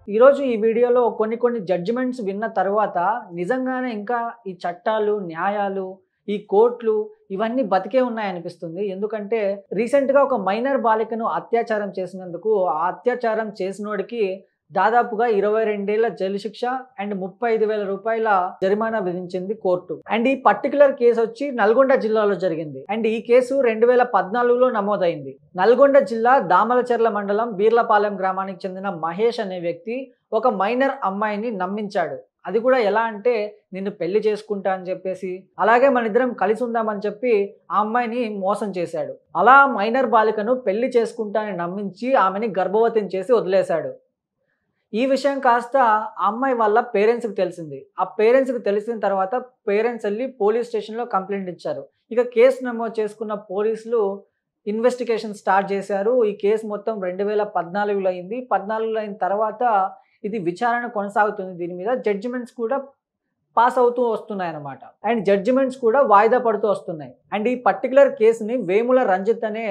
ఈరోజు ఈ వీడియోలో కొన్ని జడ్జిమెంట్స్ విన్న తర్వాత నిజంగానే ఇంకా ఈ చట్టాలు, న్యాయాలు, ఈ కోర్టులు ఇవన్నీ బతికే ఉన్నాయనిపిస్తుంది. ఎందుకంటే రీసెంట్‌గా ఒక మైనర్ బాలికను అత్యాచారం చేసినందుకు, ఆ అత్యాచారం చేసినోడికి దాదాపుగా 22 ఏళ్ల జైలు శిక్ష అండ్ రూ. 35,000 జరిమానా విధించింది కోర్టు. అండ్ ఈ పర్టిక్యులర్ కేస్ వచ్చి నల్గొండ జిల్లాలో జరిగింది. అండ్ ఈ కేసు 2014లో నమోదైంది. నల్గొండ జిల్లా దామలచెర్ల మండలం బీర్లపాలెం గ్రామానికి చెందిన మహేష్ అనే వ్యక్తి ఒక మైనర్ అమ్మాయిని నమ్మించాడు. అది కూడా ఎలా అంటే నిన్ను పెళ్లి చేసుకుంటా అని చెప్పేసి, అలాగే మనిద్దరం కలిసి ఉందామని చెప్పి ఆ అమ్మాయిని మోసం చేశాడు. అలా మైనర్ బాలికను పెళ్లి చేసుకుంటా అని నమ్మించి ఆమెని గర్భవతిని చేసి వదిలేశాడు. ఈ విషయం కాస్త ఆ అమ్మాయి వాళ్ళ పేరెంట్స్‌కి తెలిసింది. ఆ పేరెంట్స్‌కి తెలిసిన తర్వాత పేరెంట్స్ ఎళ్లి పోలీస్ స్టేషన్‌లో కంప్లెయింట్ ఇచ్చారు. ఇక కేసు నమోదు చేసుకున్న పోలీసులు ఇన్వెస్టిగేషన్ స్టార్ట్ చేశారు. ఈ కేసు మొత్తం 2014లో అయింది. 14లో అయిన తర్వాత ఇది విచారణ కొనసాగుతుంది. దీని మీద జడ్జిమెంట్స్ కూడా పాస్ అవుతూ వస్తున్నాయన్నమాట. అండ్ జడ్జిమెంట్స్ కూడా వాయిదా పడుతూ వస్తున్నాయి. అండ్ ఈ పర్టిక్యులర్ కేసుని వేముల రంజిత్ అనే